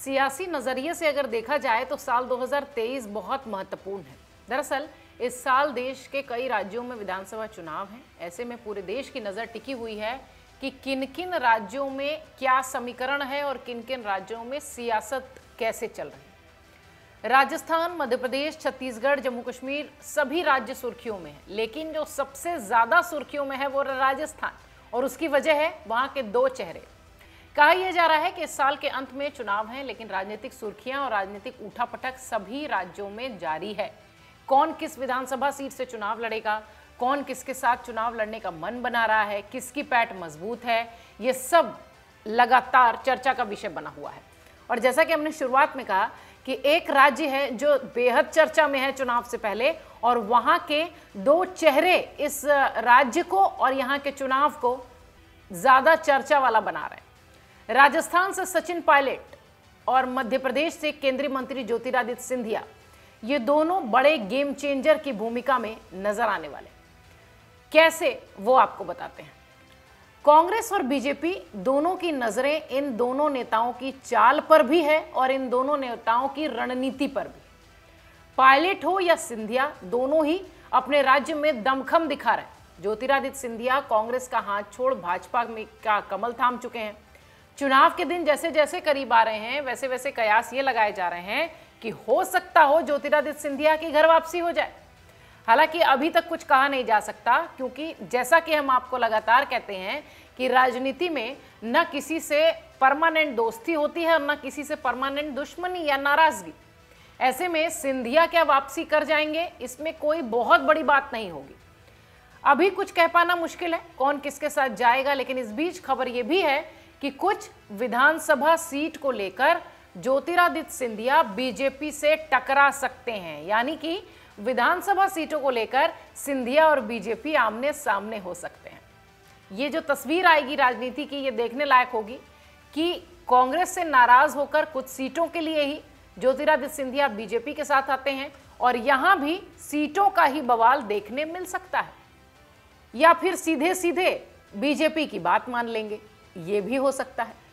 सियासी नजरिए से अगर देखा जाए तो साल 2023 बहुत महत्वपूर्ण है। दरअसल इस साल देश के कई राज्यों में विधानसभा चुनाव हैं। ऐसे में पूरे देश की नजर टिकी हुई है कि किन किन राज्यों में क्या समीकरण है और किन किन राज्यों में सियासत कैसे चल रही है। राजस्थान, मध्य प्रदेश, छत्तीसगढ़, जम्मू कश्मीर सभी राज्य सुर्खियों में है, लेकिन जो सबसे ज्यादा सुर्खियों में है वो राजस्थान, और उसकी वजह है वहां के दो चेहरे। कहा यह जा रहा है कि इस साल के अंत में चुनाव हैं, लेकिन राजनीतिक सुर्खियां और राजनीतिक उठापटक सभी राज्यों में जारी है। कौन किस विधानसभा सीट से चुनाव लड़ेगा, कौन किसके साथ चुनाव लड़ने का मन बना रहा है, किसकी पैठ मजबूत है, ये सब लगातार चर्चा का विषय बना हुआ है। और जैसा कि हमने शुरुआत में कहा कि एक राज्य है जो बेहद चर्चा में है चुनाव से पहले, और वहां के दो चेहरे इस राज्य को और यहाँ के चुनाव को ज्यादा चर्चा वाला बना रहे हैं। राजस्थान से सचिन पायलट और मध्य प्रदेश से केंद्रीय मंत्री ज्योतिरादित्य सिंधिया, ये दोनों बड़े गेम चेंजर की भूमिका में नजर आने वाले। कैसे, वो आपको बताते हैं। कांग्रेस और बीजेपी दोनों की नजरें इन दोनों नेताओं की चाल पर भी है और इन दोनों नेताओं की रणनीति पर भी। पायलट हो या सिंधिया, दोनों ही अपने राज्य में दमखम दिखा रहे हैं। ज्योतिरादित्य सिंधिया कांग्रेस का हाथ छोड़ भाजपा में का कमल थाम चुके हैं। चुनाव के दिन जैसे जैसे करीब आ रहे हैं, वैसे वैसे कयास ये लगाए जा रहे हैं कि हो सकता हो ज्योतिरादित्य सिंधिया की घर वापसी हो जाए। हालांकि अभी तक कुछ कहा नहीं जा सकता, क्योंकि जैसा कि हम आपको लगातार कहते हैं कि राजनीति में न किसी से परमानेंट दोस्ती होती है और न किसी से परमानेंट दुश्मनी या नाराजगी। ऐसे में सिंधिया क्या वापसी कर जाएंगे, इसमें कोई बहुत बड़ी बात नहीं होगी। अभी कुछ कह पाना मुश्किल है कौन किसके साथ जाएगा, लेकिन इस बीच खबर यह भी है कि कुछ विधानसभा सीट को लेकर ज्योतिरादित्य सिंधिया बीजेपी से टकरा सकते हैं। यानी कि विधानसभा सीटों को लेकर सिंधिया और बीजेपी आमने सामने हो सकते हैं। ये जो तस्वीर आएगी राजनीति की, ये देखने लायक होगी कि कांग्रेस से नाराज होकर कुछ सीटों के लिए ही ज्योतिरादित्य सिंधिया बीजेपी के साथ आते हैं, और यहां भी सीटों का ही बवाल देखने मिल सकता है, या फिर सीधे सीधे बीजेपी की बात मान लेंगे, ये भी हो सकता है।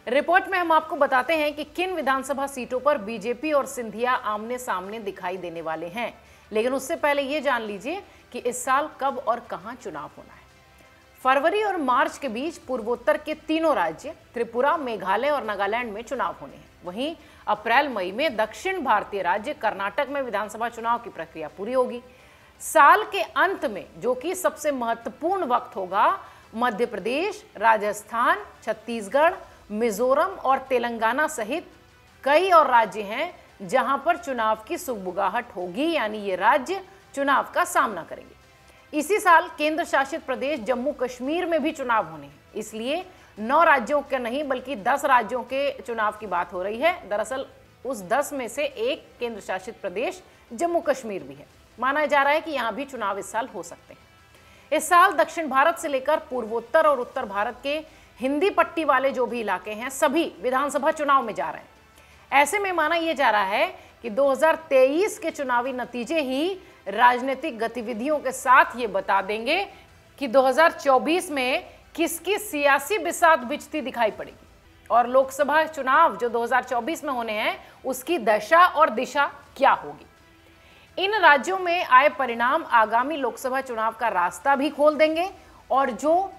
रिपोर्ट में हम आपको बताते हैं कि किन विधानसभा सीटों पर बीजेपी और सिंधिया आमने सामने दिखाई देने वाले हैं, लेकिन उससे पहले ये जान लीजिए कि इस साल कब और कहां चुनाव होना है। फरवरी और मार्च के बीच पूर्वोत्तर के तीनों राज्य त्रिपुरा, मेघालय और नागालैंड में चुनाव होने हैं। वहीं अप्रैल मई में दक्षिण भारतीय राज्य कर्नाटक में विधानसभा चुनाव की प्रक्रिया पूरी होगी। साल के अंत में, जो कि सबसे महत्वपूर्ण वक्त होगा, मध्य प्रदेश, राजस्थान, छत्तीसगढ़, मिजोरम और तेलंगाना सहित कई और राज्य हैं जहां पर चुनाव की सुगबुगाहट होगी, यानी ये राज्य चुनाव का सामना करेंगे। इसी साल केंद्र शासित प्रदेश जम्मू कश्मीर में भी चुनाव होने हैं, इसलिए 9 राज्यों के नहीं बल्कि 10 राज्यों के चुनाव की बात हो रही है। दरअसल उस 10 में से एक केंद्र शासित प्रदेश जम्मू कश्मीर भी है। माना जा रहा है कि यहां भी चुनाव इस साल हो सकते हैं। इस साल दक्षिण भारत से लेकर पूर्वोत्तर और उत्तर भारत के हिंदी पट्टी वाले जो भी इलाके हैं, सभी विधानसभा चुनाव में जा रहे हैं। ऐसे में माना यह जा रहा है कि 2023 के चुनावी नतीजे ही राजनीतिक गतिविधियों के साथ ये बता देंगे कि 2024 में किसकी सियासी बिसात बिछती दिखाई पड़ेगी, और लोकसभा चुनाव जो 2024 में होने हैं उसकी दशा और दिशा क्या होगी। इन राज्यों में आए परिणाम आगामी लोकसभा चुनाव का रास्ता भी खोल देंगे, और जो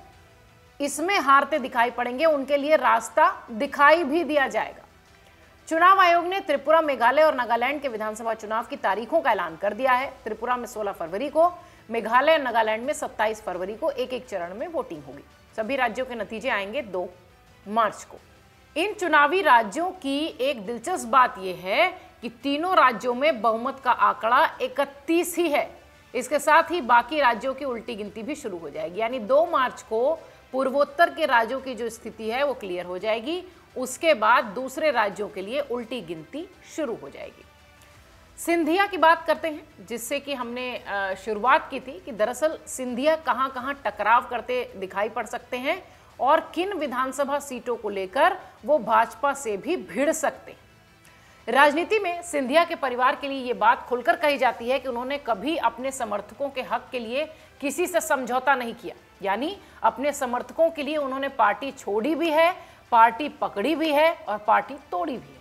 इसमें हारते दिखाई पड़ेंगे उनके लिए रास्ता दिखाई भी दिया जाएगा। चुनाव आयोग ने त्रिपुरा, मेघालय और नागालैंड के विधानसभा चुनाव की तारीखों का ऐलान कर दिया है। त्रिपुरा में 16 फरवरी को, मेघालय और नागालैंड में 27 फरवरी को एक एक चरण में वोटिंग होगी। सभी राज्यों के नतीजे आएंगे 2 मार्च को। इन चुनावी राज्यों की एक दिलचस्प बात यह है कि तीनों राज्यों में बहुमत का आंकड़ा 31 ही है। इसके साथ ही बाकी राज्यों की उल्टी गिनती भी शुरू हो जाएगी, यानी 2 मार्च को पूर्वोत्तर के राज्यों की जो स्थिति है वो क्लियर हो जाएगी। उसके बाद दूसरे राज्यों के लिए उल्टी गिनती शुरू हो जाएगी। सिंधिया की बात करते हैं, जिससे कि हमने शुरुआत की थी कि दरअसल सिंधिया कहां कहां टकराव करते दिखाई पड़ सकते हैं और किन विधानसभा सीटों को लेकर वो भाजपा से भी भिड़ सकते हैं। राजनीति में सिंधिया के परिवार के लिए ये बात खुलकर कही जाती है कि उन्होंने कभी अपने समर्थकों के हक के लिए किसी से समझौता नहीं किया, यानी अपने समर्थकों के लिए उन्होंने पार्टी छोड़ी भी है, पार्टी पकड़ी भी है और पार्टी तोड़ी भी है।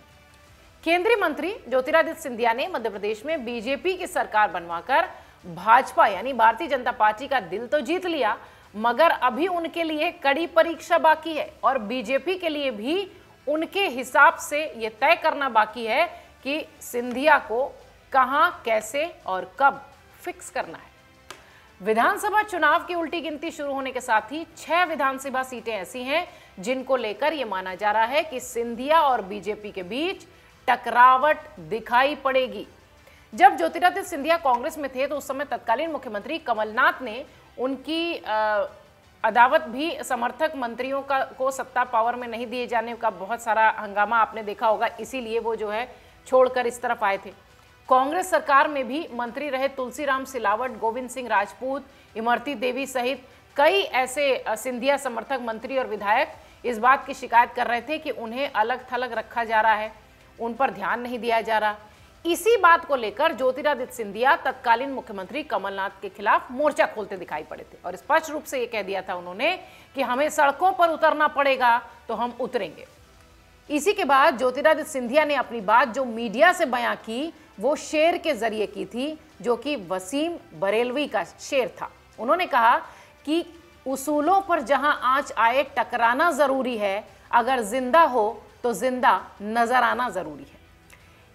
केंद्रीय मंत्री ज्योतिरादित्य सिंधिया ने मध्य प्रदेश में बीजेपी की सरकार बनवाकर भाजपा यानी भारतीय जनता पार्टी का दिल तो जीत लिया, मगर अभी उनके लिए कड़ी परीक्षा बाकी है और बीजेपी के लिए भी उनके हिसाब से यह तय करना बाकी है कि सिंधिया को कहां, कैसे और कब फिक्स करना है। विधानसभा चुनाव की उल्टी गिनती शुरू होने के साथ ही 6 विधानसभा सीटें ऐसी हैं जिनको लेकर यह माना जा रहा है कि सिंधिया और बीजेपी के बीच टकरावट दिखाई पड़ेगी। जब ज्योतिरादित्य सिंधिया कांग्रेस में थे तो उस समय तत्कालीन मुख्यमंत्री कमलनाथ ने उनकी अदावत भी समर्थक मंत्रियों को सत्ता पावर में नहीं दिए जाने का बहुत सारा हंगामा आपने देखा होगा, इसीलिए वो जो है छोड़कर इस तरफ आए थे। कांग्रेस सरकार में भी मंत्री रहे तुलसीराम सिलावट, गोविंद सिंह राजपूत, इमरती देवी सहित कई ऐसे सिंधिया समर्थक मंत्री और विधायक इस बात की शिकायत कर रहे थे कि उन्हें अलग थलग रखा जा रहा है, उन पर ध्यान नहीं दिया जा रहा। इसी बात को लेकर ज्योतिरादित्य सिंधिया तत्कालीन मुख्यमंत्री कमलनाथ के खिलाफ मोर्चा खोलते दिखाई पड़े थे और स्पष्ट रूप से यह कह दिया था उन्होंने कि हमें सड़कों पर उतरना पड़ेगा तो हम उतरेंगे। इसी के बाद ज्योतिरादित्य सिंधिया ने अपनी बात जो मीडिया से बयां की वो शेर के जरिए की थी, जो कि वसीम बरेलवी का शेर था। उन्होंने कहा कि उसूलों पर जहां आंच आए टकराना जरूरी है, अगर जिंदा हो तो जिंदा नजर आना जरूरी है।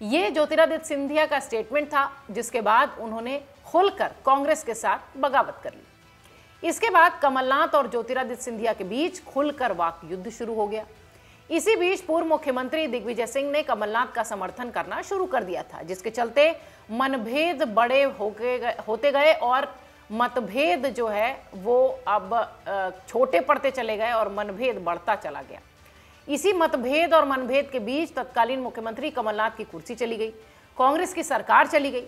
ये ज्योतिरादित्य सिंधिया का स्टेटमेंट था, जिसके बाद उन्होंने खुलकर कांग्रेस के साथ बगावत कर ली। इसके बाद कमलनाथ और ज्योतिरादित्य सिंधिया के बीच खुलकर वाक युद्ध शुरू हो गया। इसी बीच पूर्व मुख्यमंत्री दिग्विजय सिंह ने कमलनाथ का समर्थन करना शुरू कर दिया था, जिसके चलते मनभेद बड़े होते गए और मतभेद जो है वो अब छोटे पड़ते चले गए और मनभेद बढ़ता चला गया। इसी मतभेद और मनभेद के बीच तत्कालीन मुख्यमंत्री कमलनाथ की कुर्सी चली गई, कांग्रेस की सरकार चली गई।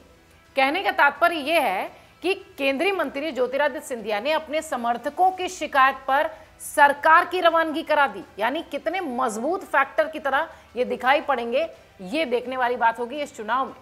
कहने का तात्पर्य यह है कि केंद्रीय मंत्री ज्योतिरादित्य सिंधिया ने अपने समर्थकों की शिकायत पर सरकार की रवानगी करा दी। यानी कितने मजबूत फैक्टर की तरह ये दिखाई पड़ेंगे, ये देखने वाली बात होगी इस चुनाव में।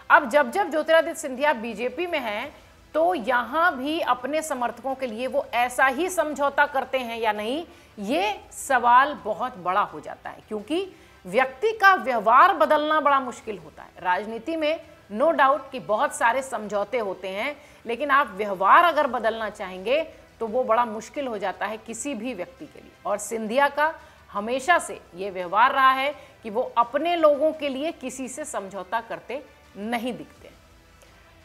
अब जब जब ज्योतिरादित्य सिंधिया बीजेपी में हैं तो यहां भी अपने समर्थकों के लिए वो ऐसा ही समझौता करते हैं या नहीं, ये सवाल बहुत बड़ा हो जाता है, क्योंकि व्यक्ति का व्यवहार बदलना बड़ा मुश्किल होता है। राजनीति में नो डाउट कि बहुत सारे समझौते होते हैं, लेकिन आप व्यवहार अगर बदलना चाहेंगे तो वो बड़ा मुश्किल हो जाता है किसी भी व्यक्ति के लिए। और सिंधिया का हमेशा से ये व्यवहार रहा है कि वो अपने लोगों के लिए किसी से समझौता करते नहीं दिखते।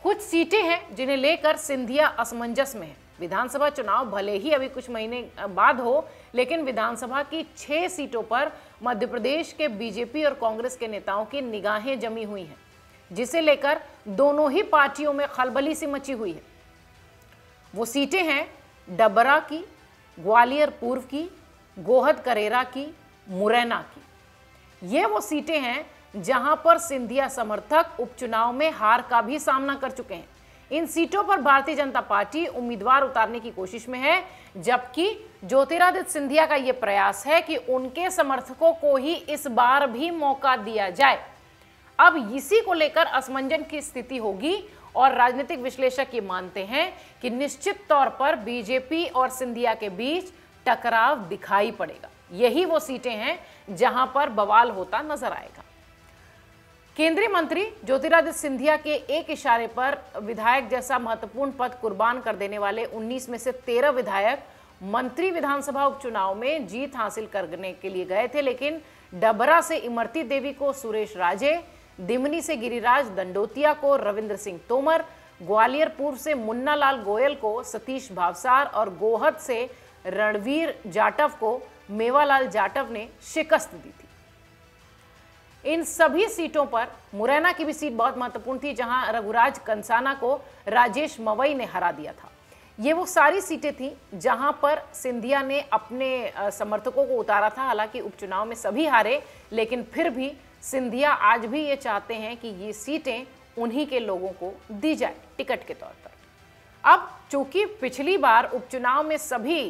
कुछ सीटें हैं जिन्हें लेकर सिंधिया असमंजस में है। विधानसभा चुनाव भले ही अभी कुछ महीने बाद हो, लेकिन विधानसभा की 6 सीटों पर मध्य प्रदेश के बीजेपी और कांग्रेस के नेताओं की निगाहें जमी हुई हैं, जिसे लेकर दोनों ही पार्टियों में खलबली सी मची हुई है। वो सीटें हैं डबरा की, ग्वालियर पूर्व की, गोहद करेरा की, मुरैना की। ये वो सीटें हैं जहां पर सिंधिया समर्थक उपचुनाव में हार का भी सामना कर चुके हैं। इन सीटों पर भारतीय जनता पार्टी उम्मीदवार उतारने की कोशिश में है, जबकि ज्योतिरादित्य सिंधिया का यह प्रयास है कि उनके समर्थकों को ही इस बार भी मौका दिया जाए। अब इसी को लेकर असमंजस की स्थिति होगी और राजनीतिक विश्लेषक ये मानते हैं कि निश्चित तौर पर बीजेपी और सिंधिया के बीच टकराव दिखाई पड़ेगा। यही वो सीटें हैं जहां पर बवाल होता नजर आएगा। केंद्रीय मंत्री ज्योतिरादित्य सिंधिया के एक इशारे पर विधायक जैसा महत्वपूर्ण पद कुर्बान कर देने वाले 19 में से 13 विधायक मंत्री विधानसभा उपचुनाव में जीत हासिल करने के लिए गए थे, लेकिन डबरा से इमरती देवी को सुरेश राजे, दिमनी से गिरिराज दंडोतिया को रविंद्र सिंह तोमर, ग्वालियर पूर्व से मुन्ना लाल गोयल को सतीश भावसार और गोहद से रणवीर जाटव को मेवालाल जाटव ने शिकस्त दी थी। इन सभी सीटों पर मुरैना की भी सीट बहुत महत्वपूर्ण थी, जहां रघुराज कंसाना को राजेश मवई ने हरा दिया था। ये वो सारी सीटें थी जहां पर सिंधिया ने अपने समर्थकों को उतारा था। हालांकि उपचुनाव में सभी हारे, लेकिन फिर भी सिंधिया आज भी ये चाहते हैं कि ये सीटें उन्हीं के लोगों को दी जाए टिकट के तौर पर। अब चूंकि पिछली बार उपचुनाव में सभी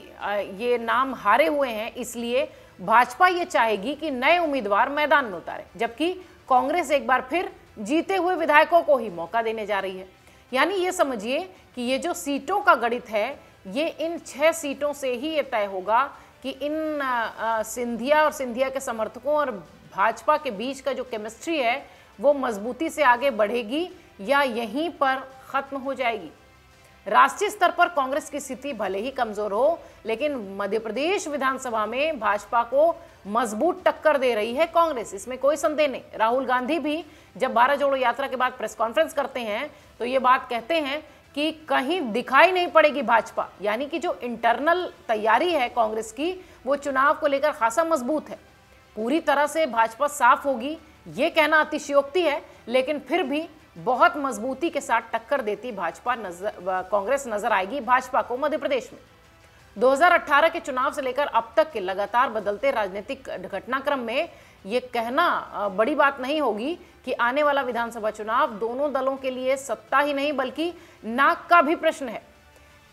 ये नाम हारे हुए हैं, इसलिए भाजपा ये चाहेगी कि नए उम्मीदवार मैदान में उतारे, जबकि कांग्रेस एक बार फिर जीते हुए विधायकों को ही मौका देने जा रही है। यानी ये समझिए कि ये जो सीटों का गणित है, ये इन 6 सीटों से ही ये तय होगा कि इन सिंधिया और सिंधिया के समर्थकों और भाजपा के बीच का जो केमिस्ट्री है वो मजबूती से आगे बढ़ेगी या यहीं पर खत्म हो जाएगी। राष्ट्रीय स्तर पर कांग्रेस की स्थिति भले ही कमजोर हो, लेकिन मध्य प्रदेश विधानसभा में भाजपा को मजबूत टक्कर दे रही है कांग्रेस, इसमें कोई संदेह नहीं। राहुल गांधी भी जब भारत जोड़ो यात्रा के बाद प्रेस कॉन्फ्रेंस करते हैं तो ये बात कहते हैं कि कहीं दिखाई नहीं पड़ेगी भाजपा, यानी कि जो इंटरनल तैयारी है कांग्रेस की वो चुनाव को लेकर खासा मजबूत है। पूरी तरह से भाजपा साफ होगी ये कहना अतिशयोक्ति है, लेकिन फिर भी बहुत मजबूती के साथ टक्कर देती कांग्रेस नजर आएगी भाजपा को मध्य प्रदेश में। 2018 के चुनाव से लेकर अब तक के लगातार बदलते राजनीतिक घटनाक्रम में ये कहना बड़ी बात नहीं होगी कि आने वाला विधानसभा चुनाव दोनों दलों के लिए सत्ता ही नहीं बल्कि नाक का भी प्रश्न है।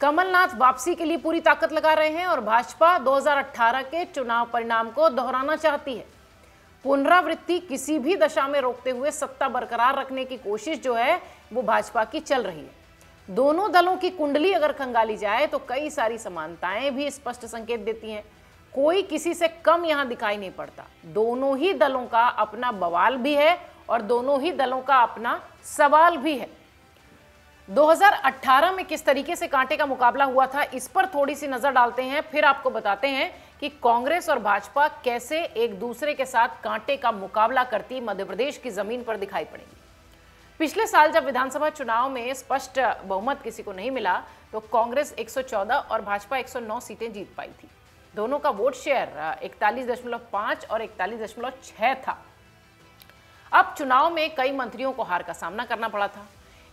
कमलनाथ वापसी के लिए पूरी ताकत लगा रहे हैं और भाजपा 2018 के चुनाव परिणाम को दोहराना चाहती है। पुनरावृत्ति किसी भी दशा में रोकते हुए सत्ता बरकरार रखने की कोशिश जो है वो भाजपा की चल रही है। दोनों दलों की कुंडली अगर खंगाली जाए तो कई सारी समानताएं भी स्पष्ट संकेत देती हैं। कोई किसी से कम यहां दिखाई नहीं पड़ता। दोनों ही दलों का अपना बवाल भी है और दोनों ही दलों का अपना सवाल भी है। 2018 में किस तरीके से कांटे का मुकाबला हुआ था इस पर थोड़ी सी नजर डालते हैं, फिर आपको बताते हैं कि कांग्रेस और भाजपा कैसे एक दूसरे के साथ कांटे का मुकाबला करती मध्य प्रदेश की जमीन पर दिखाई पड़ेगी। पिछले साल जब विधानसभा चुनाव में स्पष्ट बहुमत किसी को नहीं मिला तो कांग्रेस 114 और भाजपा 109 सीटें जीत पाई थी। दोनों का वोट शेयर 41.5 और 41.6 था। अब चुनाव में कई मंत्रियों को हार का सामना करना पड़ा था।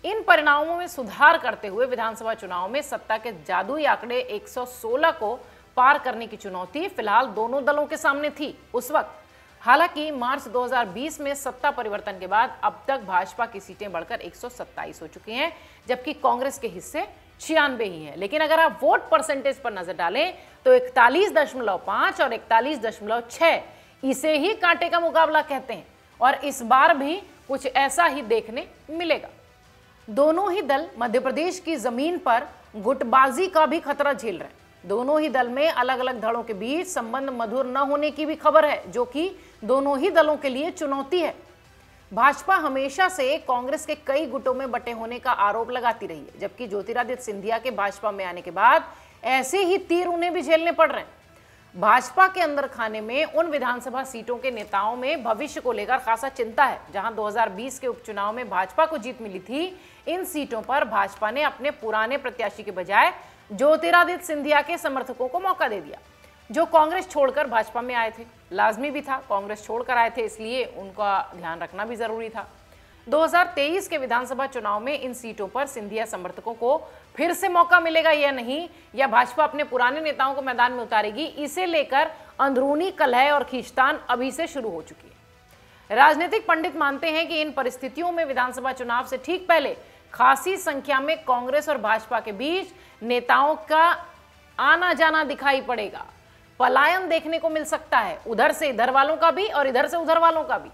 इन परिणामों में सुधार करते हुए विधानसभा चुनाव में सत्ता के जादुई आंकड़े 116 को पार करने की चुनौती फिलहाल दोनों दलों के सामने थी उस वक्त। हालांकि मार्च 2020 में सत्ता परिवर्तन के बाद अब तक भाजपा की सीटें बढ़कर 127 हो चुकी हैं, जबकि कांग्रेस के हिस्से 96 ही हैं। लेकिन अगर आप वोट परसेंटेज पर नजर डालें तो 41.5 और 41.6 इसे ही कांटे का मुकाबला कहते हैं और इस बार भी कुछ ऐसा ही देखने मिलेगा। दोनों ही दल मध्य प्रदेश की जमीन पर गुटबाजी का भी खतरा झेल रहे हैं। दोनों ही दल में अलग अलग धड़ों के बीच संबंध मधुर न होने की भी खबर है, जो कि दोनों ही दलों के लिए चुनौती है। भाजपा हमेशा से कांग्रेस के कई गुटों में बटे होने का आरोप लगाती रही है, जबकि ज्योतिरादित्य सिंधिया के भाजपा में आने के बाद ऐसे ही तीर उन्हें भी झेलने पड़ रहे हैं। भाजपा के अंदर खाने में उन विधानसभा सीटों के नेताओं में भविष्य को लेकर खासा चिंता है। जहां 2020 के उपचुनाव में भाजपा को जीत मिली थी, इन सीटों पर भाजपा ने अपने पुराने प्रत्याशी के बजाय ज्योतिरादित्य सिंधिया के समर्थकों को मौका दे दिया, जो कांग्रेस छोड़कर भाजपा में आए थे। लाजमी भी था, कांग्रेस छोड़कर आए थे, इसलिए उनका ध्यान रखना भी जरूरी था। 2023 के विधानसभा चुनाव में इन सीटों पर सिंधिया समर्थकों को फिर से मौका मिलेगा या नहीं, या भाजपा अपने पुराने नेताओं को मैदान में उतारेगी, इसे लेकर अंदरूनी कलह और खींचतान अभी से शुरू हो चुकी है। राजनीतिक पंडित मानते हैं कि इन परिस्थितियों में विधानसभा चुनाव से ठीक पहले खासी संख्या में कांग्रेस और भाजपा के बीच नेताओं का आना जाना दिखाई पड़ेगा। पलायन देखने को मिल सकता है, उधर से इधर वालों का भी और इधर से उधर वालों का भी।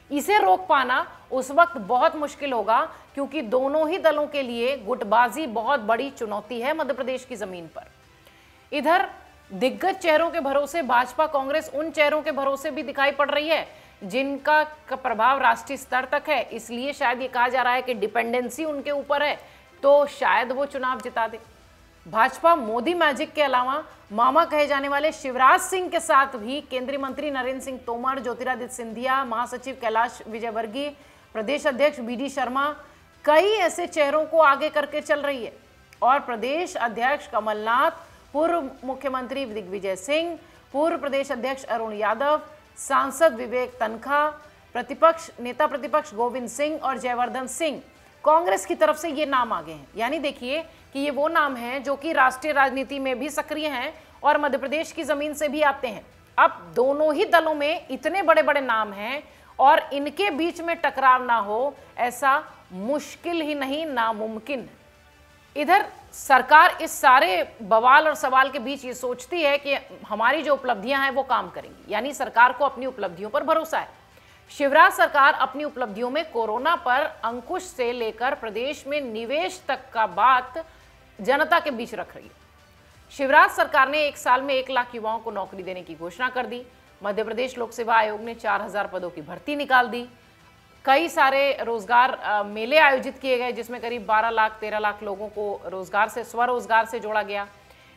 इसे रोक पाना उस वक्त बहुत मुश्किल होगा, क्योंकि दोनों ही दलों के लिए गुटबाजी बहुत बड़ी चुनौती है मध्य प्रदेश की जमीन पर। इधर दिग्गज चेहरों के भरोसे भाजपा कांग्रेस उन चेहरों के भरोसे भी दिखाई पड़ रही है जिनका प्रभाव राष्ट्रीय स्तर तक है, इसलिए शायद ये कहा जा रहा है कि डिपेंडेंसी उनके ऊपर है, तो शायद वो चुनाव जिता दे। भाजपा मोदी मैजिक के अलावा मामा कहे जाने वाले शिवराज सिंह के साथ भी केंद्रीय मंत्री नरेंद्र सिंह तोमर, ज्योतिरादित्य सिंधिया, महासचिव कैलाश विजयवर्गीय, प्रदेश अध्यक्ष बीडी शर्मा, कई ऐसे चेहरों को आगे करके चल रही है। और प्रदेश अध्यक्ष कमलनाथ, पूर्व मुख्यमंत्री दिग्विजय सिंह, पूर्व प्रदेश अध्यक्ष अरुण यादव, सांसद विवेक तनखा, नेता प्रतिपक्ष गोविंद सिंह और जयवर्धन सिंह, कांग्रेस की तरफ से ये नाम आगे हैं। यानी देखिए कि ये वो नाम हैं जो कि राष्ट्रीय राजनीति में भी सक्रिय हैं और मध्य प्रदेश की जमीन से भी आते हैं। अब दोनों ही दलों में इतने बड़े बड़े नाम हैं और इनके बीच में टकराव ना हो, ऐसा मुश्किल ही नहीं नामुमकिन है। इधर सरकार इस सारे बवाल और सवाल के बीच ये सोचती है कि हमारी जो उपलब्धियां हैं वो काम करेंगी, यानी सरकार को अपनी उपलब्धियों पर भरोसा है। शिवराज सरकार अपनी उपलब्धियों में कोरोना पर अंकुश से लेकर प्रदेश में निवेश तक का बात जनता के बीच रख रही है। शिवराज सरकार ने एक साल में 1 लाख युवाओं को नौकरी देने की घोषणा कर दी। मध्य प्रदेश लोक सेवा आयोग ने 4000 पदों की भर्ती निकाल दी। कई सारे रोजगार मेले आयोजित किए गए जिसमें करीब 12 लाख 13 लाख लोगों को रोजगार से स्वरोजगार से जोड़ा गया।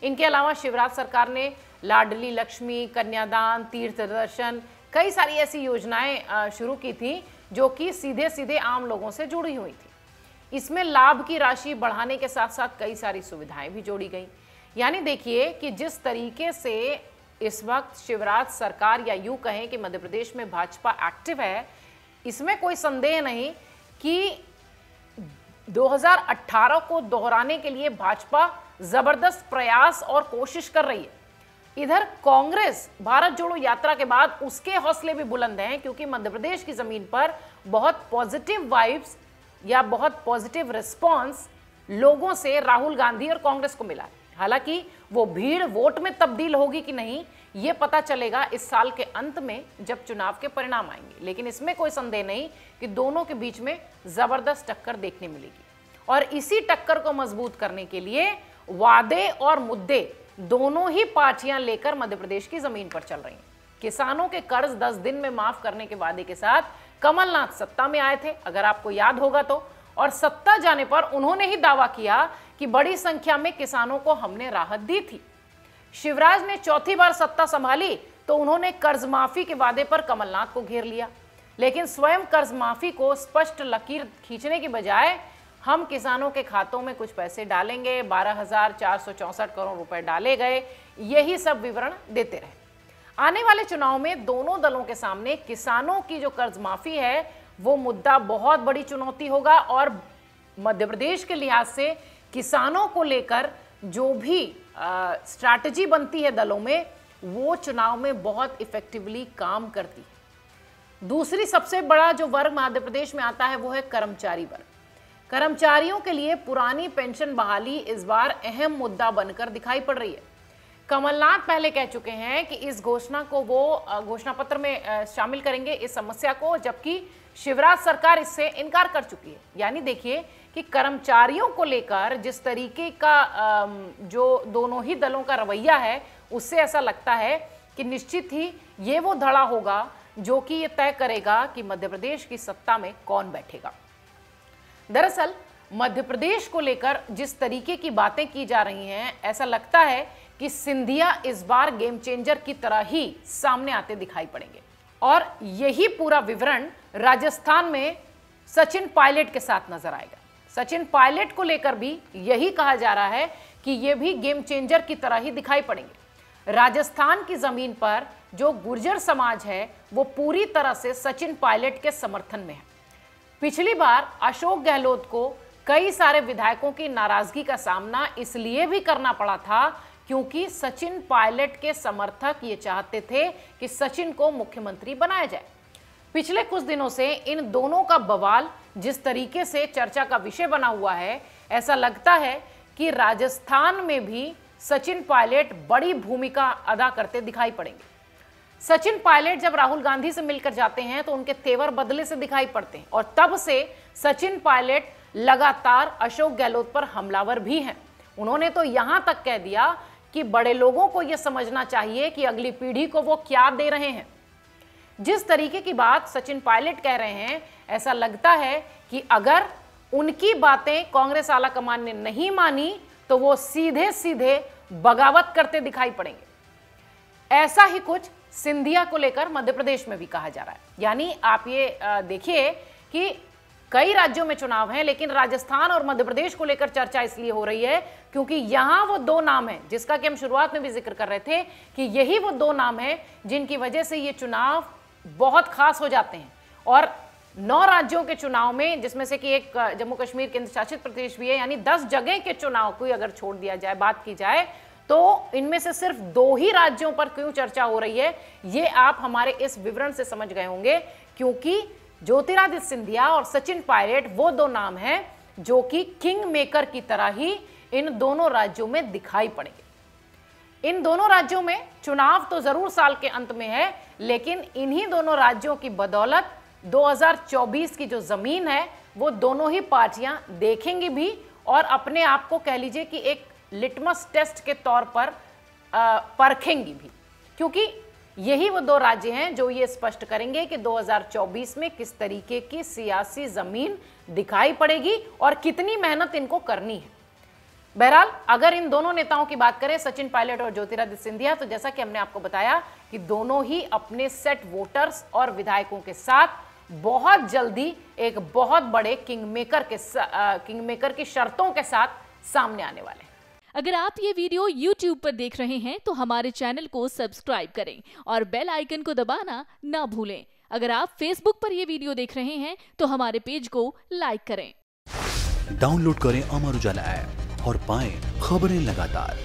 इनके अलावा शिवराज सरकार ने लाडली लक्ष्मी, कन्यादान, तीर्थ दर्शन, कई सारी ऐसी योजनाएं शुरू की थी जो कि सीधे सीधे आम लोगों से जुड़ी हुई थी। इसमें लाभ की राशि बढ़ाने के साथ साथ कई सारी सुविधाएं भी जोड़ी गई। यानी देखिए कि जिस तरीके से इस वक्त शिवराज सरकार या यूं कहें कि मध्य प्रदेश में भाजपा एक्टिव है, इसमें कोई संदेह नहीं कि 2018 को दोहराने के लिए भाजपा जबरदस्त प्रयास और कोशिश कर रही है। इधर कांग्रेस भारत जोड़ो यात्रा के बाद उसके हौसले भी बुलंद हैं, क्योंकि मध्य प्रदेश की जमीन पर बहुत पॉजिटिव वाइब्स या बहुत पॉजिटिव रिस्पांस लोगों से राहुल गांधी और कांग्रेस को मिला है। हालांकि वो भीड़ वोट में तब्दील होगी कि नहीं, ये पता चलेगा इस साल के अंत में जब चुनाव के परिणाम आएंगे। लेकिन इसमें कोई संदेह नहीं कि दोनों के बीच में जबरदस्त टक्कर देखने मिलेगी। और इसी टक्कर को मजबूत करने के लिए वादे और मुद्दे दोनों ही पार्टियां लेकर मध्य प्रदेश की जमीन पर चल रही हैं। किसानों के कर्ज 10 दिन में माफ करने के वादे के साथ कमलनाथ सत्ता में आए थे, अगर आपको याद होगा तो, और सत्ता जाने पर उन्होंने ही दावा किया कि बड़ी संख्या में किसानों को हमने राहत दी थी। शिवराज ने चौथी बार सत्ता संभाली तो उन्होंने कर्ज माफी के वादे पर कमलनाथ को घेर लिया, लेकिन स्वयं कर्ज माफी को स्पष्ट लकीर खींचने की बजाय हम किसानों के खातों में कुछ पैसे डालेंगे, 12,464 करोड़ रुपए डाले गए, यही सब विवरण देते रहे। आने वाले चुनाव में दोनों दलों के सामने किसानों की जो कर्ज माफी है वो मुद्दा बहुत बड़ी चुनौती होगा, और मध्य प्रदेश के लिहाज से किसानों को लेकर जो भी स्ट्रैटेजी बनती है दलों में, वो चुनाव में बहुत इफेक्टिवली काम करती है। दूसरी सबसे बड़ा जो वर्ग मध्य प्रदेश में आता है वो है कर्मचारी वर्ग। कर्मचारियों के लिए पुरानी पेंशन बहाली इस बार अहम मुद्दा बनकर दिखाई पड़ रही है। कमलनाथ पहले कह चुके हैं कि इस घोषणा को वो घोषणा पत्र में शामिल करेंगे इस समस्या को, जबकि शिवराज सरकार इससे इनकार कर चुकी है। यानी देखिए कि कर्मचारियों को लेकर जिस तरीके का जो दोनों ही दलों का रवैया है, उससे ऐसा लगता है कि निश्चित ही ये वो धड़ा होगा जो कि ये तय करेगा कि मध्य प्रदेश की सत्ता में कौन बैठेगा। दरअसल मध्य प्रदेश को लेकर जिस तरीके की बातें की जा रही हैं, ऐसा लगता है कि सिंधिया इस बार गेम चेंजर की तरह ही सामने आते दिखाई पड़ेंगे। और यही पूरा विवरण राजस्थान में सचिन पायलट के साथ नजर आएगा। सचिन पायलट को लेकर भी यही कहा जा रहा है कि ये भी गेम चेंजर की तरह ही दिखाई पड़ेंगे। राजस्थान की जमीन पर जो गुर्जर समाज है वो पूरी तरह से सचिन पायलट के समर्थन में है। पिछली बार अशोक गहलोत को कई सारे विधायकों की नाराजगी का सामना इसलिए भी करना पड़ा था क्योंकि सचिन पायलट के समर्थक ये चाहते थे कि सचिन को मुख्यमंत्री बनाया जाए। पिछले कुछ दिनों से इन दोनों का बवाल जिस तरीके से चर्चा का विषय बना हुआ है, ऐसा लगता है कि राजस्थान में भी सचिन पायलट बड़ी भूमिका अदा करते दिखाई पड़ेंगे। सचिन पायलट जब राहुल गांधी से मिलकर जाते हैं तो उनके तेवर बदले से दिखाई पड़ते हैं, और तब से सचिन पायलट लगातार अशोक गहलोत पर हमलावर भी हैं। उन्होंने तो यहां तक कह दिया कि बड़े लोगों को यह समझना चाहिए कि अगली पीढ़ी को वो क्या दे रहे हैं। जिस तरीके की बात सचिन पायलट कह रहे हैं, ऐसा लगता है कि अगर उनकी बातें कांग्रेस आला कमान ने नहीं मानी तो वो सीधे सीधे बगावत करते दिखाई पड़ेंगे। ऐसा ही कुछ सिंधिया को लेकर मध्य प्रदेश में भी कहा जा रहा है। यानी आप ये देखिए कि कई राज्यों में चुनाव हैं, लेकिन राजस्थान और मध्य प्रदेश को लेकर चर्चा इसलिए हो रही है क्योंकि यहां वो दो नाम हैं जिसका कि हम शुरुआत में भी जिक्र कर रहे थे कि यही वो दो नाम हैं जिनकी वजह से ये चुनाव बहुत खास हो जाते हैं। और 9 राज्यों के चुनाव में, जिसमें से कि एक जम्मू कश्मीर केंद्र शासित प्रदेश भी है, यानी 10 जगह के चुनाव को अगर छोड़ दिया जाए, बात की जाए, तो इनमें से सिर्फ 2 ही राज्यों पर क्यों चर्चा हो रही है, ये आप हमारे इस विवरण से समझ गए होंगे। क्योंकि ज्योतिरादित्य सिंधिया और सचिन पायलट वो 2 नाम हैं जो कि किंग मेकर की तरह ही इन दोनों राज्यों में दिखाई पड़ेंगे। इन दोनों राज्यों में चुनाव तो जरूर साल के अंत में है, लेकिन इन्हीं दोनों राज्यों की बदौलत 2024 की जो जमीन है वो दोनों ही पार्टियां देखेंगी भी, और अपने आप को कह लीजिए कि एक लिटमस टेस्ट के तौर पर परखेंगी भी। क्योंकि यही वो दो राज्य हैं जो ये स्पष्ट करेंगे कि 2024 में किस तरीके की सियासी जमीन दिखाई पड़ेगी और कितनी मेहनत इनको करनी है। बहरहाल अगर इन दोनों नेताओं की बात करें, सचिन पायलट और ज्योतिरादित्य सिंधिया, तो जैसा कि हमने आपको बताया कि दोनों ही अपने सेट वोटर्स और विधायकों के साथ बहुत जल्दी एक बहुत बड़े किंगमेकर की शर्तों के साथ सामने आने वाले हैं। अगर आप ये वीडियो YouTube पर देख रहे हैं तो हमारे चैनल को सब्सक्राइब करें और बेल आइकन को दबाना ना भूलें। अगर आप Facebook पर ये वीडियो देख रहे हैं तो हमारे पेज को लाइक करें। डाउनलोड करें अमर उजाला ऐप और पाएं खबरें लगातार।